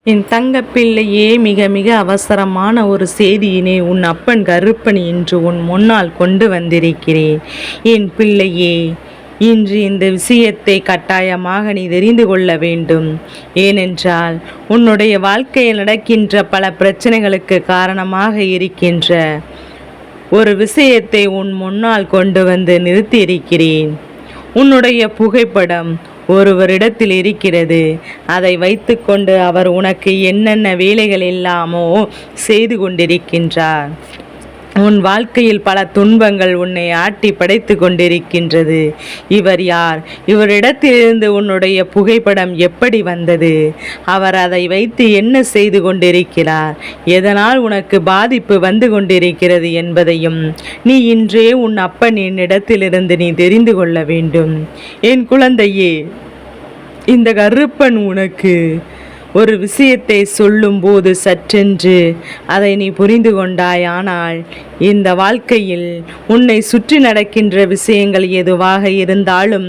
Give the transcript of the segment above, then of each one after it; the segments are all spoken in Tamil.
என் தங்கப்பிள்ளையே, மிக மிக அவசரமான ஒரு செய்தியினை உன் அப்பன் கருப்பன் இன்று உன் முன்னால் கொண்டு வந்திருக்கிறேன். என் பிள்ளையே, இன்று இந்த விஷயத்தை கட்டாயமாக நீ தெரிந்து கொள்ள வேண்டும். ஏனென்றால் உன்னுடைய வாழ்க்கையில் நடக்கின்ற பல பிரச்சனைகளுக்கு காரணமாக இருக்கின்ற ஒரு விஷயத்தை உன் முன்னால் கொண்டு வந்து நிறுத்தியிருக்கிறேன். உன்னுடைய புகைப்படம் ஒருவரிடத்தில் இருக்கிறது. அதை வைத்துக்கொண்டு அவர் உனக்கு என்னென்ன வேலைகள் எல்லாமோ செய்து கொண்டிருக்கின்றார். உன் வாழ்க்கையில் பல துன்பங்கள் உன்னை ஆட்டி படைத்து கொண்டிருக்கின்றது. இவர் யார்? இவரிடத்திலிருந்து உன்னுடைய புகைப்படம் எப்படி வந்தது? அவர் அதை வைத்து என்ன செய்து கொண்டிருக்கிறார்? எதனால் உனக்கு பாதிப்பு வந்து கொண்டிருக்கிறது என்பதையும் நீ இன்றே உன் அப்பன் என்னிடத்திலிருந்து நீ தெரிந்து கொள்ள வேண்டும். என் குழந்தையே, இந்த கருப்பன் உனக்கு ஒரு விஷயத்தை சொல்லும்போது சற்றென்று அதை நீ புரிந்து கொண்டாய். ஆனால் இந்த வாழ்க்கையில் உன்னை சுற்றி நடக்கின்ற விஷயங்கள் எதுவாக இருந்தாலும்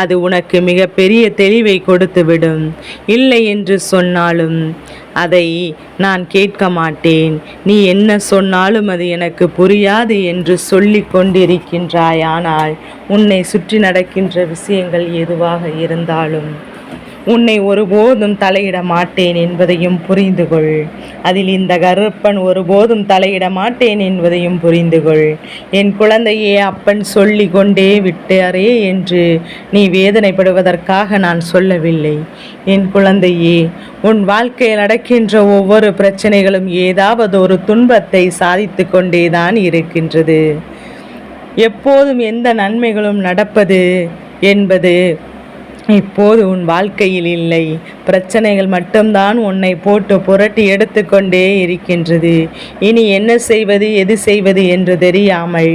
அது உனக்கு மிக பெரிய தெளிவை கொடுத்துவிடும். இல்லை என்று சொன்னாலும் அதை நான் கேட்க மாட்டேன், நீ என்ன சொன்னாலும் அது எனக்கு புரியாது என்று சொல்லி கொண்டிருக்கின்றாய். ஆனால் உன்னை சுற்றி நடக்கின்ற விஷயங்கள் எதுவாக இருந்தாலும் உன்னை ஒருபோதும் தலையிட மாட்டேன் என்பதையும் புரிந்து கொள். அதில் இந்த கருப்பன் ஒருபோதும் தலையிட மாட்டேன் என்பதையும் புரிந்து கொள். என் குழந்தையே, அப்பன் சொல்லி கொண்டே விட்டாரே என்று நீ வேதனைப்படுவதற்காக நான் சொல்லவில்லை. என் குழந்தையே, உன் வாழ்க்கையில் நடக்கின்ற ஒவ்வொரு பிரச்சனைகளும் ஏதாவது ஒரு துன்பத்தை சாதித்து கொண்டேதான் இருக்கின்றது. எப்போதும் எந்த நன்மைகளும் நடப்பது என்பது இப்போது உன் வாழ்க்கையில் இல்லை. பிரச்சனைகள் மட்டும்தான் உன்னை போட்டு புரட்டி எடுத்துக்கொண்டே இருக்கின்றது. இனி என்ன செய்வது, எது செய்வது என்று தெரியாமல்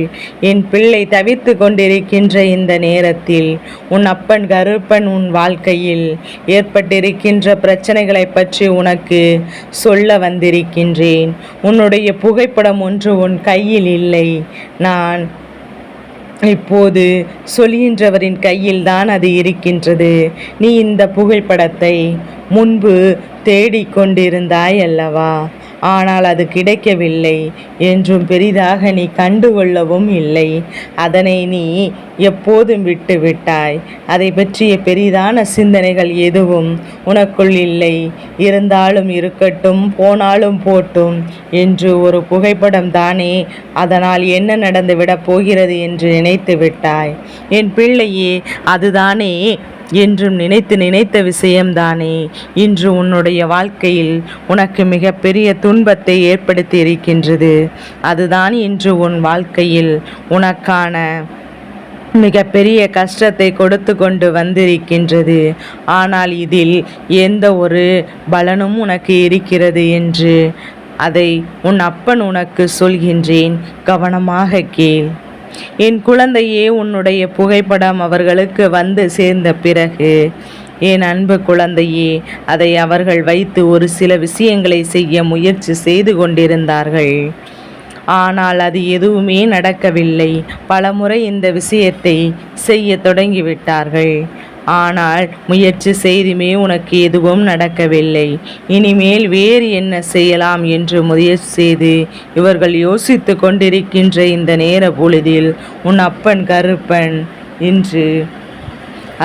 என் பிள்ளை தவித்து கொண்டிருக்கின்ற இந்த நேரத்தில் உன் அப்பன் கருப்பன் உன் வாழ்க்கையில் ஏற்பட்டிருக்கின்ற பிரச்சனைகளை பற்றி உனக்கு சொல்ல வந்திருக்கின்றேன். உன்னுடைய புகைப்படம் ஒன்று உன் கையில் இல்லை. நான் இப்போது சொல்கின்றவரின் கையில்தான் அது இருக்கின்றது. நீ இந்த புகைப்படத்தை முன்பு தேடிக்கொண்டிருந்தாய் அல்லவா? ஆனால் அது கிடைக்கவில்லை. என்றும் பெரிதாக நீ கண்டுகொள்ளவும் இல்லை. அதனை நீ எப்போதும் விட்டு விட்டாய். அதை பற்றிய பெரிதான சிந்தனைகள் எதுவும் உனக்குள் இல்லை. இருந்தாலும் இருக்கட்டும், போனாலும் போட்டும் என்று ஒரு புகைப்படம் தானே, அதனால் என்ன நடந்துவிடப் போகிறது என்று நினைத்து விட்டாய். என் பிள்ளையே, அதுதானே என்றும் நினைத்த விஷயம்தானே இன்று உன்னுடைய வாழ்க்கையில் உனக்கு மிக பெரிய துன்பத்தை ஏற்படுத்தி இருக்கின்றது. அதுதான் இன்று உன் வாழ்க்கையில் உனக்கான மிக பெரிய கஷ்டத்தை கொடுத்து கொண்டு வந்திருக்கின்றது. ஆனால் இதில் எந்த ஒரு பலனும் உனக்கு இருக்கிறது என்று அதை உன் அப்பன் உனக்கு சொல்கின்றேன், கவனமாக கேள். என் குழந்தையே, உன்னுடைய புகைப்படம் அவர்களுக்கு வந்து சேர்ந்த பிறகு என் அன்பு குழந்தையே, அதை அவர்கள் வைத்து ஒரு சில விஷயங்களை செய்ய முயற்சி செய்து கொண்டிருந்தார்கள். ஆனால் அது எதுவுமே நடக்கவில்லை. பலமுறை இந்த விஷயத்தை செய்ய தொடங்கிவிட்டார்கள். ஆனால் முயற்சி செய்துமே உனக்கு எதுவும் நடக்கவில்லை. இனிமேல் வேறு என்ன செய்யலாம் என்று முயற்சி செய்து இவர்கள் யோசித்து கொண்டிருக்கின்ற இந்த நேர பொழுதில் உன் அப்பன் கருப்பன் இன்று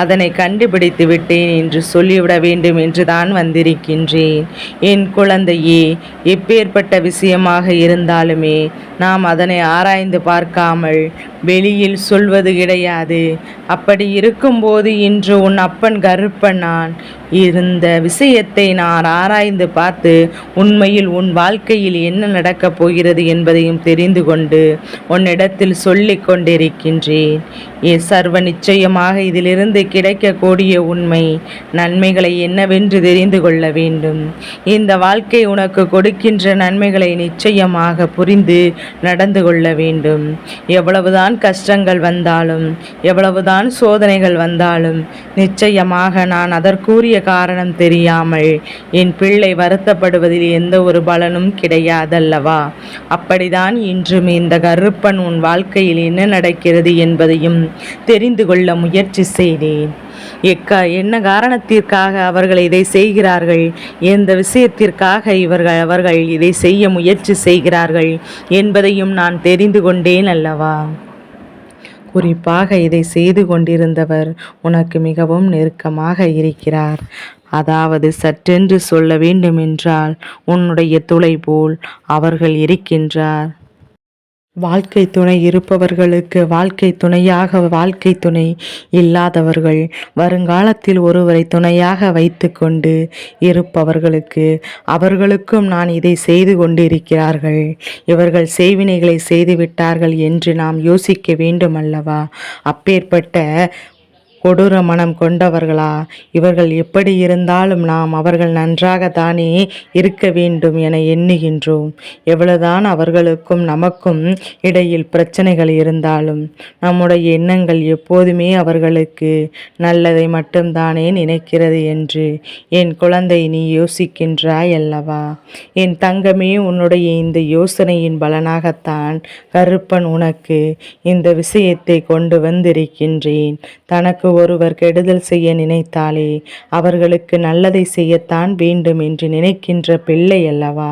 அதனை கண்டுபிடித்து விட்டேன் என்று சொல்லிவிட வேண்டும் என்று தான் வந்திருக்கின்றேன். என் குழந்தையே, எப்பேற்பட்ட விஷயமாக இருந்தாலுமே நாம் அதனை ஆராய்ந்து பார்க்காமல் வெளியில் சொல்வது கிடையாது. அப்படி இருக்கும்போது இன்று உன் அப்பன் கருப்பன் நான் இந்த விஷயத்தை நான் ஆராய்ந்து பார்த்து உண்மையில் உன் வாழ்க்கையில் என்ன நடக்கப் போகிறது என்பதையும் தெரிந்து கொண்டு உன்னிடத்தில் சொல்லிக் கொண்டிருக்கின்றேன். சர்வ நிச்சயமாக இதிலிருந்து கிடைக்கக்கூடிய உண்மை நன்மைகளை என்னவென்று தெரிந்து கொள்ள வேண்டும். இந்த வாழ்க்கை உனக்கு கொடுக்கின்ற நன்மைகளை நிச்சயமாக புரிந்து நடந்து கொள்ள வேண்டும். எவ்வளவுதான் கஷ்டங்கள் வந்தாலும், எவ்வளவுதான் சோதனைகள் வந்தாலும் நிச்சயமாக நான் அதற்குரிய காரணம் தெரியாமல் என் பிள்ளை வருத்தப்படுவதில் எந்த ஒரு பலனும் கிடையாதல்லவா? அப்படிதான் இன்றும் இந்த கருப்பன் உன் வாழ்க்கையில் என்ன நடக்கிறது என்பதையும் தெரிந்து கொள்ள முயற்சி செய்தேன். என்ன காரணத்திற்காக அவர்கள் இதை செய்கிறார்கள், எந்த விஷயத்திற்காக அவர்கள் இதை செய்ய முயற்சி செய்கிறார்கள் என்பதையும் நான் தெரிந்து கொண்டேன் அல்லவா? குறிப்பாக இதை செய்து கொண்டிருந்தவர் உனக்கு மிகவும் நெருக்கமாக இருக்கிறார். அதாவது சற்றென்று சொல்ல வேண்டுமென்றால் உன்னுடைய துளை போல் அவர்கள் இருக்கின்றார். வாழ்க்கை துணை இருப்பவர்களுக்கு வாழ்க்கை துணையாக வாழ்க்கை துணை இல்லாதவர்கள் வருங்காலத்தில் ஒருவரை துணையாக வைத்து கொண்டு இருப்பவர்களுக்கு அவர்களுக்கும் நான் இதை செய்து கொண்டிருக்கிறார்கள், இவர்கள் செய்வினைகளை செய்துவிட்டார்கள் என்று நாம் யோசிக்க வேண்டும் அல்லவா? அப்பேற்பட்ட கொடூர மனம் கொண்டவர்களா இவர்கள்? எப்படி இருந்தாலும் நாம் அவர்கள் நன்றாகத்தானே இருக்க வேண்டும் என எண்ணுகின்றோம். எவ்வளவுதான் அவர்களுக்கும் நமக்கும் இடையில் பிரச்சனைகள் இருந்தாலும் நம்முடைய எண்ணங்கள் எப்போதுமே அவர்களுக்கு நல்லதை மட்டும்தானே நினைக்கிறது என்று என் குழந்தை நீ யோசிக்கின்றாய் அல்லவா? என் தங்கமே, உன்னுடைய இந்த யோசனையின் பலனாகத்தான் கருப்பன் உனக்கு இந்த விஷயத்தை கொண்டு வந்திருக்கின்றேன். தனக்கு ஒருவர் கெடுதல் செய்ய நினைத்தாலே அவர்களுக்கு நல்லதை செய்யத்தான் வேண்டும் என்று நினைக்கின்ற பிள்ளை அல்லவா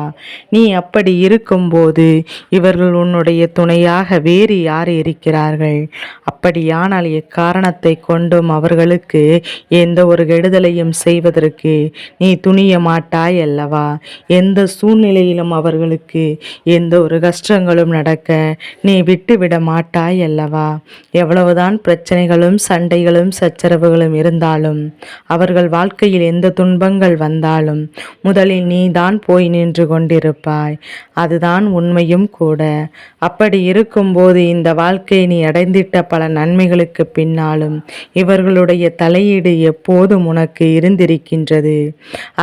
நீ? அப்படி இருக்கும்போது இவர்கள் உன்னுடைய துணையாக வேறு யார் இருக்கிறார்கள்? அப்படியானால் எக்காரணத்தை கொண்டும் அவர்களுக்கு எந்த ஒரு கெடுதலையும் செய்வதற்கு நீ துணிய மாட்டாய் அல்லவா? எந்த சூழ்நிலையிலும் அவர்களுக்கு எந்த ஒரு கஷ்டங்களும் நடக்க நீ விட்டுவிட மாட்டாய் அல்லவா? எவ்வளவுதான் பிரச்சனைகளும் சண்டைகளும் சச்சரவுகளும் இருந்தாலும் அவர்கள் வாழ்க்கையில் எந்த துன்பங்கள் வந்தாலும் முதலில் நீ தான் போய் நின்று கொண்டிருப்பாய். அதுதான் உண்மையும் கூட. அப்படி இருக்கும்போது இந்த வாழ்க்கை நீ அடைந்திட்ட பல நன்மைகளுக்கு பின்னாலும் இவர்களுடைய தலையீடு எப்போதும் உனக்கு இருந்திருக்கின்றது.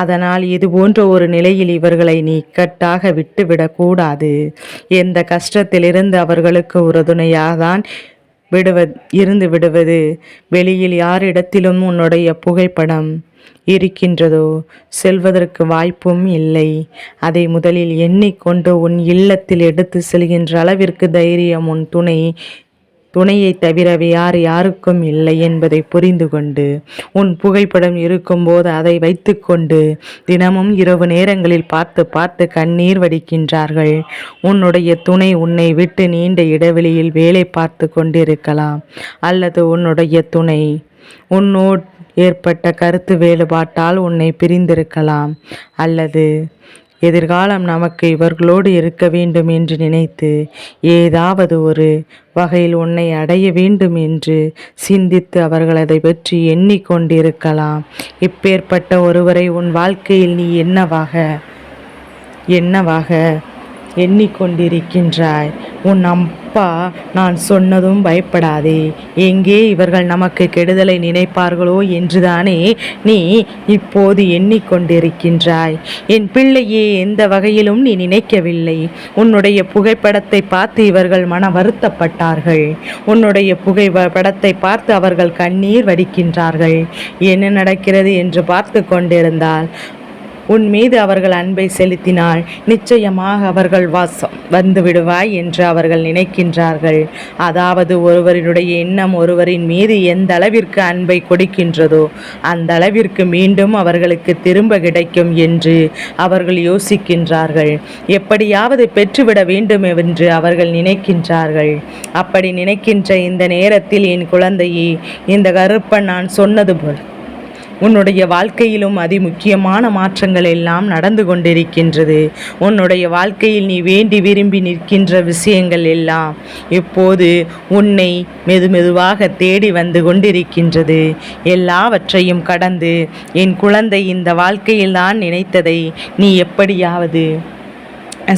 அதனால் இது போன்ற ஒரு நிலையில் இவர்களை நீ இக்கட்டாக விட்டுவிடக்கூடாது. எந்த கஷ்டத்திலிருந்து அவர்களுக்கு உறுதுணையாகத்தான் இருந்து விடுவது. வெளியில் யாரிடத்திலும் உன்னுடைய புகைப்படம் இருக்கின்றதோ செல்வதற்கு வாய்ப்பும் இல்லை. அதை முதலில் எண்ணிக்கொண்டு உன் இல்லத்தில் எடுத்து செல்கின்ற அளவிற்கு தைரியம் உன் துணையை தவிர யாருக்கும் இல்லை என்பதை புரிந்து கொண்டு உன் புகைப்படம் இருக்கும்போது அதை வைத்து கொண்டு தினமும் இரவு நேரங்களில் பார்த்து பார்த்து கண்ணீர் வடிக்கின்றார்கள். உன்னுடைய துணை உன்னை விட்டு நீண்ட இடைவெளியில் வேலை பார்த்து கொண்டிருக்கலாம், அல்லது உன்னுடைய துணை உன்னோடு ஏற்பட்ட கருத்து வேறுபாட்டால் உன்னை பிரிந்திருக்கலாம், அல்லது எதிர்காலம் நமக்கு இவர்களோடு இருக்க வேண்டும் என்று நினைத்து ஏதாவது ஒரு வகையில் உன்னை அடைய வேண்டும் என்று சிந்தித்து அவர்கள் அதை பற்றி எண்ணிக்கொண்டிருக்கலாம். இப்பேற்பட்ட ஒருவரை உன் வாழ்க்கையில் நீ என்னவாக எண்ணிக்கொண்டிருக்கின்றாய்? உன் அப்பா நான் சொன்னதும் பயப்படாதே, எங்கே இவர்கள் நமக்கு கெடுதலை நினைப்பார்களோ என்றுதானே நீ இப்போது எண்ணிக்கொண்டிருக்கின்றாய். என் பிள்ளையே, எந்த வகையிலும் நீ நினைக்கவில்லை. உன்னுடைய புகைப்படத்தை பார்த்து இவர்கள் மன வருத்தப்பட்டார்கள். உன்னுடைய புகைப்படத்தை பார்த்து அவர்கள் கண்ணீர் வடிக்கின்றார்கள். என்ன நடக்கிறது என்று பார்த்து கொண்டிருந்தால் உன் மீது அவர்கள் அன்பை செலுத்தினால் நிச்சயமாக அவர்கள் வந்து விடுவாய் என்று அவர்கள் நினைக்கின்றார்கள். அதாவது ஒருவரினுடைய எண்ணம் ஒருவரின் மீது எந்த அளவிற்கு அன்பை கொடுக்கின்றதோ அந்த அளவிற்கு மீண்டும் அவர்களுக்கு திரும்ப கிடைக்கும் என்று அவர்கள் யோசிக்கின்றார்கள். எப்படியாவது பெற்றுவிட வேண்டும் என்று அவர்கள் நினைக்கின்றார்கள். அப்படி நினைக்கின்ற இந்த நேரத்தில் என் குழந்தையே, இந்த கருப்பன் நான் சொன்னது போல் உன்னுடைய வாழ்க்கையிலும் முக்கியமான மாற்றங்கள் எல்லாம் நடந்து கொண்டிருக்கின்றது. உன்னுடைய வாழ்க்கையில் நீ வேண்டி விரும்பி நிற்கின்ற விஷயங்கள் எல்லாம் இப்போது உன்னை மெதுவாக தேடி வந்து கொண்டிருக்கின்றது. எல்லாவற்றையும் கடந்து என் குழந்தை இந்த வாழ்க்கையில் தான் நினைத்ததை நீ எப்படியாவது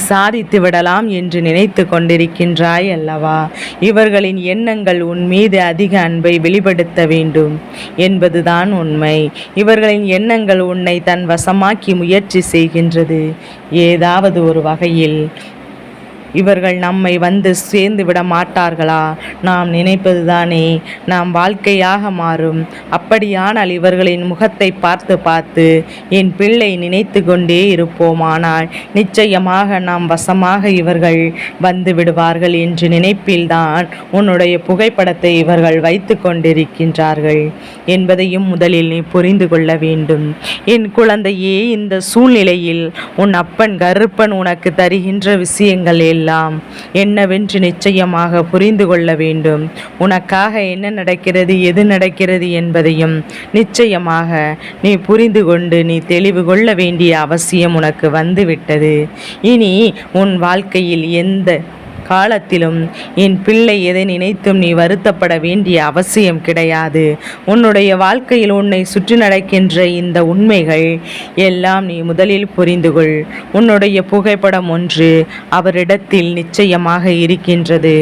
சாதித்து விடலாம் என்று நினைத்து கொண்டிருக்கின்றாய் அல்லவா? இவர்களின் எண்ணங்கள் உன் மீது அதிக அன்பை வெளிப்படுத்த வேண்டும் என்பதுதான் உண்மை. இவர்களின் எண்ணங்கள் உன்னை தன் வசமாக்கி முயற்சி செய்கின்றது. ஏதாவது ஒரு வகையில் இவர்கள் நம்மை வந்து சேர்ந்து விட மாட்டார்களா? நாம் நினைப்பதுதானே நாம் வாழ்க்கையாக மாறும். அப்படியானால் இவர்களின் முகத்தை பார்த்து பார்த்து என் பிள்ளை நினைத்து கொண்டே இருப்போமானால் நிச்சயமாக நாம் வசமாக இவர்கள் வந்து விடுவார்கள் என்று நினைப்பில்தான் உன்னுடைய புகைப்படத்தை இவர்கள் வைத்து கொண்டிருக்கின்றார்கள் என்பதையும் முதலில் நீ புரிந்து கொள்ள வேண்டும். என் குழந்தையே, இந்த சூழ்நிலையில் உன் அப்பன் கருப்பன் உனக்கு தருகின்ற விஷயங்கள் எல்லாம் என்னவென்று நிச்சயமாக புரிந்து கொள்ள வேண்டும். உனக்காக என்ன நடக்கிறது, எது நடக்கிறது என்பதையும் நிச்சயமாக நீ புரிந்து கொண்டு நீ தெளிவு கொள்ள வேண்டிய அவசியம் உனக்கு வந்துவிட்டது. இனி உன் வாழ்க்கையில் எந்த காலத்திலும் என் பிள்ளை எதை நினைத்தும் நீ வருத்தப்பட வேண்டிய அவசியம் கிடையாது. உன்னுடைய வாழ்க்கையில் உன்னை சுற்றி நடக்கின்ற இந்த உண்மைகள் எல்லாம் நீ முதலில் புரிந்து கொள். உன்னுடைய புகைப்படம் ஒன்று அவரிடத்தில் நிச்சயமாக இருக்கின்றது.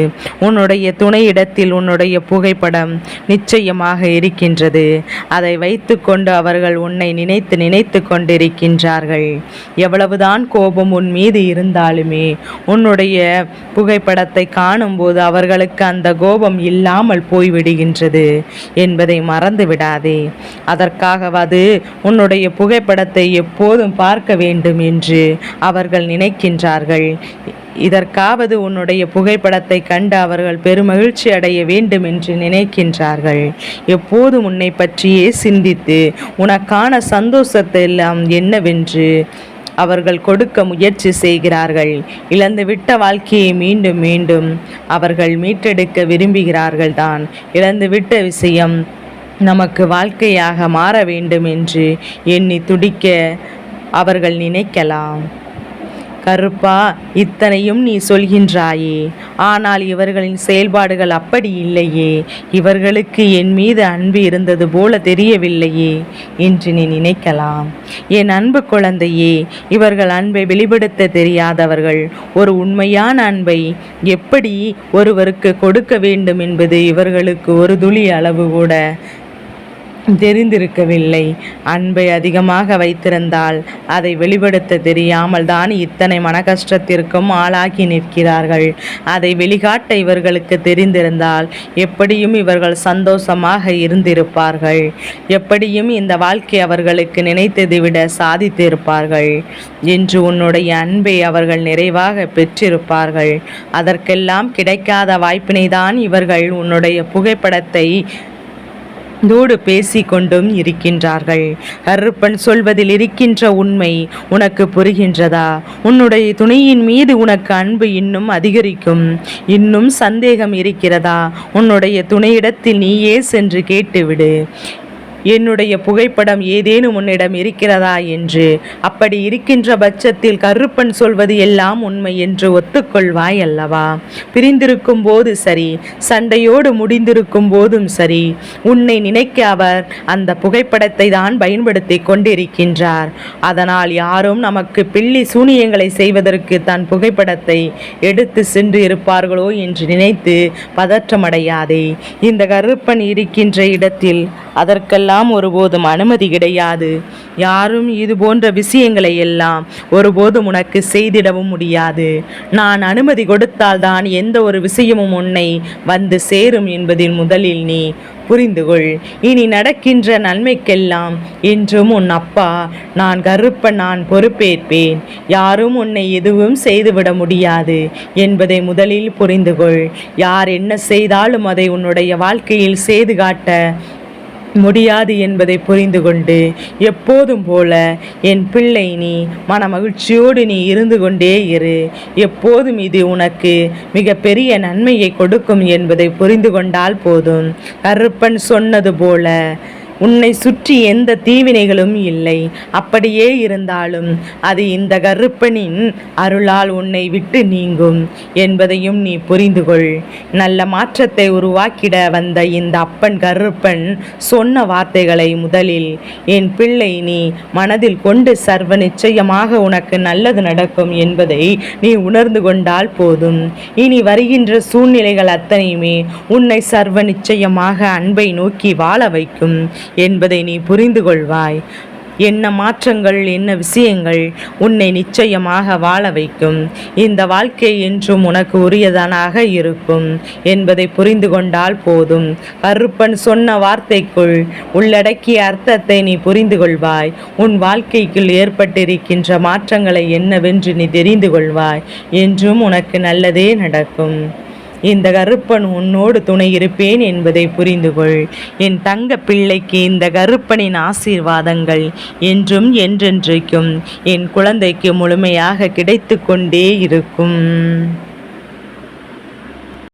உன்னுடைய துணையிடத்தில் உன்னுடைய புகைப்படம் நிச்சயமாக இருக்கின்றது. அதை வைத்து கொண்டு அவர்கள் உன்னை நினைத்து கொண்டிருக்கின்றார்கள். எவ்வளவுதான் கோபம் உன் மீது இருந்தாலுமே உன்னுடைய புகைப்படத்தை காணும்போது அவர்களுக்கு அந்த கோபம் இல்லாமல் போய்விடுகின்றது என்பதை மறந்து விடாதே. அதற்காகவது உன்னுடைய புகைப்படத்தை எப்போதும் பார்க்க வேண்டும் என்று அவர்கள் நினைக்கின்றார்கள். இதற்காவது உன்னுடைய புகைப்படத்தை கண்டு அவர்கள் பெருமகிழ்ச்சி அடைய வேண்டும் என்று நினைக்கின்றார்கள். எப்போதும் உன்னை பற்றியே சிந்தித்து உனக்கான சந்தோஷத்தை எல்லாம் என்னவென்று அவர்கள் கொடுக்க முயற்சி செய்கிறார்கள். இழந்துவிட்ட வாழ்க்கையை மீண்டும் மீண்டும் அவர்கள் மீட்டெடுக்க விரும்புகிறார்கள் தான். இழந்துவிட்ட விஷயம் நமக்கு வாழ்க்கையாக மாற வேண்டும் என்று எண்ணி துடிக்க அவர்கள் நினைக்கலாம். கருப்பா, இத்தனையும் நீ சொல்கின்றாயே, ஆனால் இவர்களின் செயல்பாடுகள் அப்படி இல்லையே. இவர்களுக்கு என் மீது அன்பு இருந்தது போல தெரியவில்லையே என்று நீ நினைக்கலாம். என் அன்பு குழந்தையே, இவர்கள் அன்பை வெளிப்படுத்த தெரியாதவர்கள். ஒரு உண்மையான அன்பை எப்படி ஒருவருக்கு கொடுக்க வேண்டும் என்பது இவர்களுக்கு ஒரு துளி அளவு கூட தெரிந்திருக்கவில்லை. அன்பை அதிகமாக வைத்திருந்தால் அதை வெளிப்படுத்த தெரியாமல் தான் இத்தனை மன கஷ்டத்திற்கும் ஆளாகி நிற்கிறார்கள். அதை வெளிக்காட்ட இவர்களுக்கு தெரிந்திருந்தால் எப்படியும் இவர்கள் சந்தோஷமாக இருந்திருப்பார்கள். எப்படியும் இந்த வாழ்க்கை அவர்களுக்கு நினைத்ததை விட சாதித்திருப்பார்கள் என்று உன்னுடைய அன்பை அவர்கள் நிறைவாக பெற்றிருப்பார்கள். அதற்கெல்லாம் கிடைக்காத வாய்ப்பினை தான் இவர்கள் உன்னுடைய புகைப்படத்தை தோடு பேசிக்கொண்டும் இருக்கின்றார்கள். கருப்பன் சொல்வதில் இருக்கின்ற உண்மை உனக்கு புரிகின்றதா? உன்னுடைய துணையின் மீது உனக்கு அன்பு இன்னும் அதிகரிக்கும். இன்னும் சந்தேகம் இருக்கிறதா? உன்னுடைய துணையிடத்தில் நீயே சென்று கேட்டுவிடு. என்னுடைய புகைப்படம் ஏதேனும் உன்னிடம் இருக்கிறதா என்று. அப்படி இருக்கின்ற பட்சத்தில் கருப்பன் சொல்வது எல்லாம் உண்மை என்று ஒத்துக்கொள்வாய் அல்லவா? பிரிந்திருக்கும் போது சரி, சண்டையோடு முடிந்திருக்கும் போதும் சரி, உன்னை நினைக்க அவர் அந்த புகைப்படத்தை தான் பயன்படுத்தி கொண்டிருக்கின்றார். அதனால் யாரும் நமக்கு பில்லி சூனியங்களை செய்வதற்கு தன் புகைப்படத்தை எடுத்து சென்று இருப்பார்களோ என்று நினைத்து பதற்றமடையாதே. இந்த கருப்பன் இருக்கின்ற இடத்தில் அதற்கெல்லாம் ஒருபோதும் அனுமதி கிடையாது. யாரும் இது போன்ற விஷயங்களை எல்லாம் ஒருபோதும் உனக்கு செய்திடவும் முடியாது. நான் அனுமதி கொடுத்தால்தான் எந்த ஒரு விஷயமும் உன்னை வந்து சேரும் என்பதில் முதலில் நீ புரிந்துகொள். இனி நடக்கின்ற நன்மைக்கெல்லாம் என்றும் உன் அப்பா நான் கருப்பன், நான் பொறுப்பேற்பேன். யாரும் உன்னை எதுவும் செய்துவிட முடியாது என்பதை முதலில் புரிந்துகொள். யார் என்ன செய்தாலும் அதை உன்னுடைய வாழ்க்கையில் செய்து காட்ட முடியாது என்பதை புரிந்து கொண்டு எப்போதும் போல என் பிள்ளை நீ மன மகிழ்ச்சியோடு நீ இருந்து கொண்டே இரு. எப்போதும் இது உனக்கு மிக பெரிய நன்மையை கொடுக்கும் என்பதை புரிந்து கொண்டால் போதும். கருப்பன் சொன்னது போல உன்னை சுற்றி எந்த தீவினைகளும் இல்லை. அப்படியே இருந்தாலும் அது இந்த கருப்பனின் அருளால் உன்னை விட்டு நீங்கும் என்பதையும் நீ புரிந்துகொள். நல்ல மாற்றத்தை உருவாக்கிட வந்த இந்த அப்பன் கருப்பன் சொன்ன வார்த்தைகளை முதலில் என் பிள்ளை நீ மனதில் கொண்டு சர்வ நிச்சயமாக உனக்கு நல்லது நடக்கும் என்பதை நீ உணர்ந்து கொண்டால் போதும். இனி வருகின்ற சூழ்நிலைகள் அத்தனையுமே உன்னை சர்வ நிச்சயமாக அன்பை நோக்கி வாழ வைக்கும் என்பதை நீ புரிந்து கொள்வாய். என்ன மாற்றங்கள், என்ன விஷயங்கள் உன்னை நிச்சயமாக வாழ வைக்கும். இந்த வாழ்க்கை என்றும் உனக்கு உரியதானாக இருக்கும் என்பதை புரிந்து கொண்டால் போதும். கருப்பன் சொன்ன வார்த்தைக்குள் உள்ளடக்கிய அர்த்தத்தை நீ புரிந்து கொள்வாய். உன் வாழ்க்கைக்குள் ஏற்பட்டிருக்கின்ற மாற்றங்களை என்னவென்று நீ தெரிந்து கொள்வாய். என்றும் உனக்கு நல்லதே நடக்கும். இந்த கருப்பன் உன்னோடு துணை இருப்பேன் என்பதை புரிந்து கொள். என் தங்க பிள்ளைக்கு இந்த கருப்பனின் ஆசீர்வாதங்கள் என்றும் என்றென்றைக்கும் என் குழந்தைக்கு முழுமையாக கிடைத்து கொண்டே இருக்கும்.